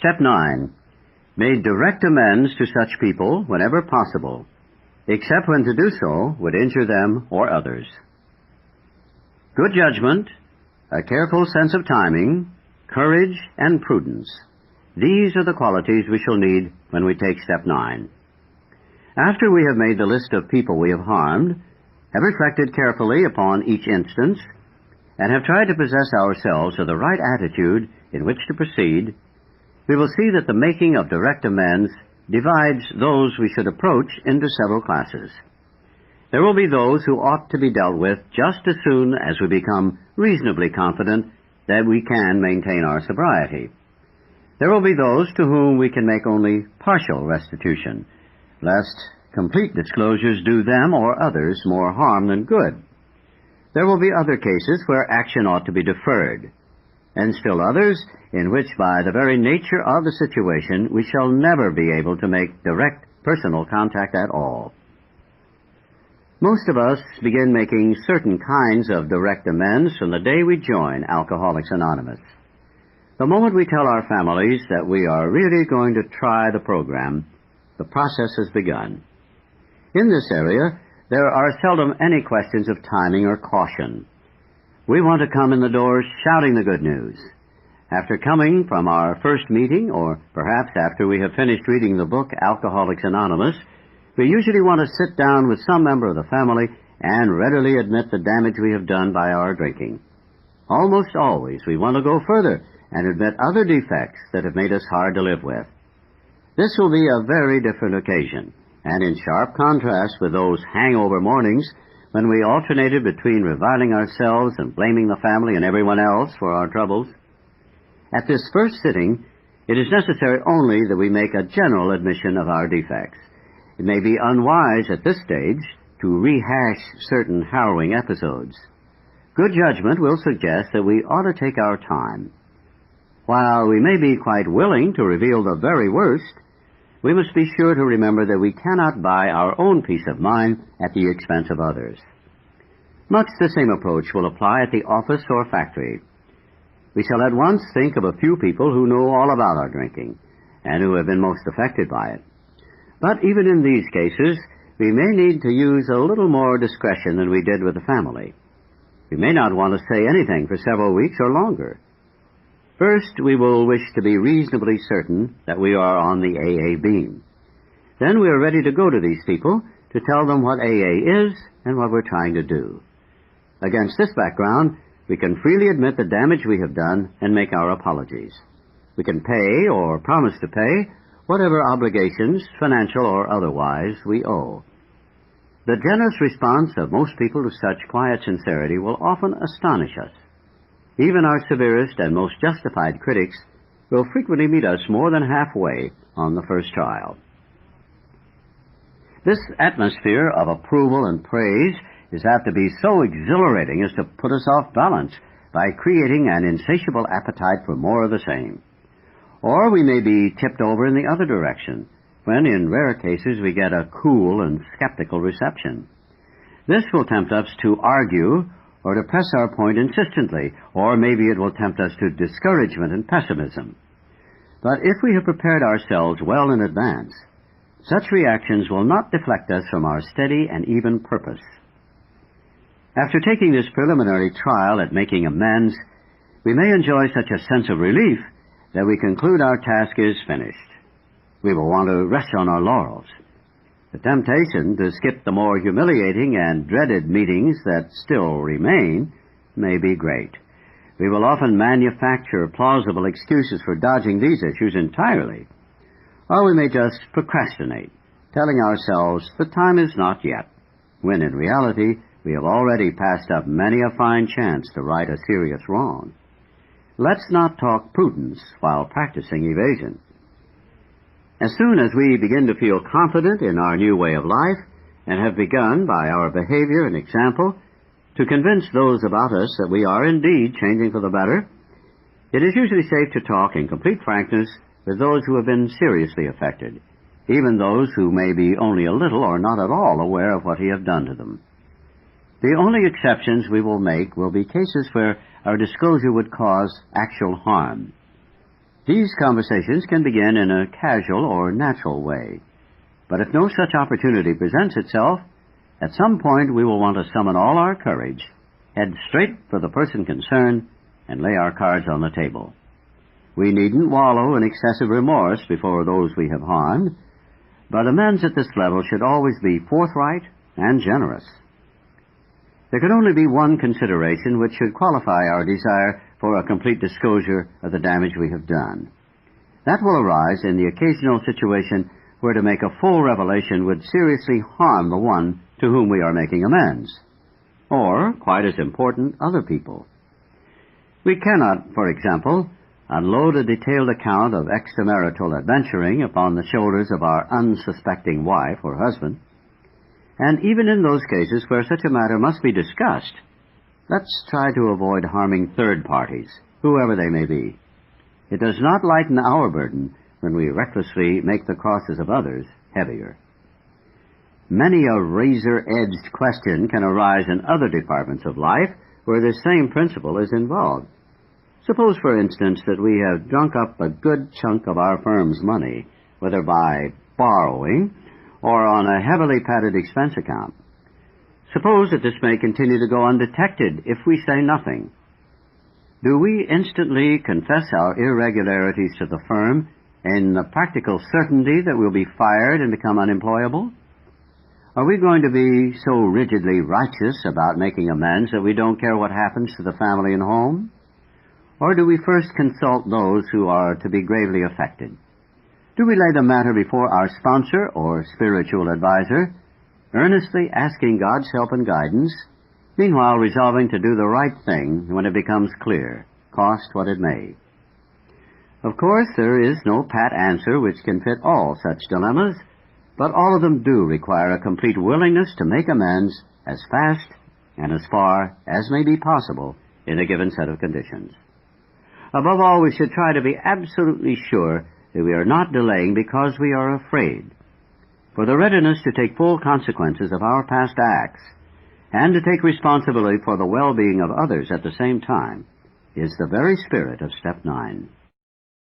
Step 9. Made direct amends to such people whenever possible, except when to do so would injure them or others. Good judgment, a careful sense of timing, courage, and prudence. These are the qualities we shall need when we take Step 9. After we have made the list of people we have harmed, have reflected carefully upon each instance, and have tried to possess ourselves of the right attitude in which to proceed, we will see that the making of direct amends divides those we should approach into several classes. There will be those who ought to be dealt with just as soon as we become reasonably confident that we can maintain our sobriety. There will be those to whom we can make only partial restitution, lest complete disclosures do them or others more harm than good. There will be other cases where action ought to be deferred, and still others in which, by the very nature of the situation, we shall never be able to make direct personal contact at all. Most of us begin making certain kinds of direct amends from the day we join Alcoholics Anonymous. The moment we tell our families that we are really going to try the program, the process has begun. In this area, there are seldom any questions of timing or caution. We want to come in the door shouting the good news. After coming from our first meeting, or perhaps after we have finished reading the book Alcoholics Anonymous, we usually want to sit down with some member of the family and readily admit the damage we have done by our drinking. Almost always we want to go further and admit other defects that have made us hard to live with. This will be a very different occasion, and in sharp contrast with those hangover mornings when we alternated between reviling ourselves and blaming the family and everyone else for our troubles. At this first sitting, it is necessary only that we make a general admission of our defects. It may be unwise at this stage to rehash certain harrowing episodes. Good judgment will suggest that we ought to take our time. While we may be quite willing to reveal the very worst, we must be sure to remember that we cannot buy our own peace of mind at the expense of others. Much the same approach will apply at the office or factory. We shall at once think of a few people who know all about our drinking and who have been most affected by it. But even in these cases, we may need to use a little more discretion than we did with the family. We may not want to say anything for several weeks or longer. First, we will wish to be reasonably certain that we are on the AA beam. Then we are ready to go to these people to tell them what AA is and what we're trying to do. Against this background, we can freely admit the damage we have done and make our apologies. We can pay or promise to pay whatever obligations, financial or otherwise, we owe. The generous response of most people to such quiet sincerity will often astonish us. Even our severest and most justified critics will frequently meet us more than halfway on the first trial. This atmosphere of approval and praise is apt to be so exhilarating as to put us off balance by creating an insatiable appetite for more of the same. Or we may be tipped over in the other direction, when in rare cases we get a cool and skeptical reception. This will tempt us to argue or to press our point insistently, or maybe it will tempt us to discouragement and pessimism. But if we have prepared ourselves well in advance, such reactions will not deflect us from our steady and even purpose. After taking this preliminary trial at making amends, we may enjoy such a sense of relief that we conclude our task is finished. We will want to rest on our laurels. The temptation to skip the more humiliating and dreaded meetings that still remain may be great. We will often manufacture plausible excuses for dodging these issues entirely. Or we may just procrastinate, telling ourselves the time is not yet, when in reality we have already passed up many a fine chance to right a serious wrong. Let's not talk prudence while practicing evasion. As soon as we begin to feel confident in our new way of life, and have begun, by our behavior and example, to convince those about us that we are indeed changing for the better, it is usually safe to talk in complete frankness with those who have been seriously affected, even those who may be only a little or not at all aware of what we have done to them. The only exceptions we will make will be cases where our disclosure would cause actual harm. These conversations can begin in a casual or natural way, but if no such opportunity presents itself, at some point we will want to summon all our courage, head straight for the person concerned, and lay our cards on the table. We needn't wallow in excessive remorse before those we have harmed, but amends at this level should always be forthright and generous. There can only be one consideration which should qualify our desire for a complete disclosure of the damage we have done. That will arise in the occasional situation where to make a full revelation would seriously harm the one to whom we are making amends, or, quite as important, other people. We cannot, for example, unload a detailed account of extramarital adventuring upon the shoulders of our unsuspecting wife or husband, and even in those cases where such a matter must be discussed, let's try to avoid harming third parties, whoever they may be. It does not lighten our burden when we recklessly make the crosses of others heavier. Many a razor-edged question can arise in other departments of life where the same principle is involved. Suppose, for instance, that we have drunk up a good chunk of our firm's money, whether by borrowing or on a heavily padded expense account. Suppose that this may continue to go undetected if we say nothing. Do we instantly confess our irregularities to the firm in the practical certainty that we'll be fired and become unemployable? Are we going to be so rigidly righteous about making amends that we don't care what happens to the family and home? Or do we first consult those who are to be gravely affected? Do we lay the matter before our sponsor or spiritual advisor, earnestly asking God's help and guidance, meanwhile resolving to do the right thing when it becomes clear, cost what it may? Of course, there is no pat answer which can fit all such dilemmas, but all of them do require a complete willingness to make amends as fast and as far as may be possible in a given set of conditions. Above all, we should try to be absolutely sure that we are not delaying because we are afraid. For the readiness to take full consequences of our past acts and to take responsibility for the well-being of others at the same time is the very spirit of Step 9.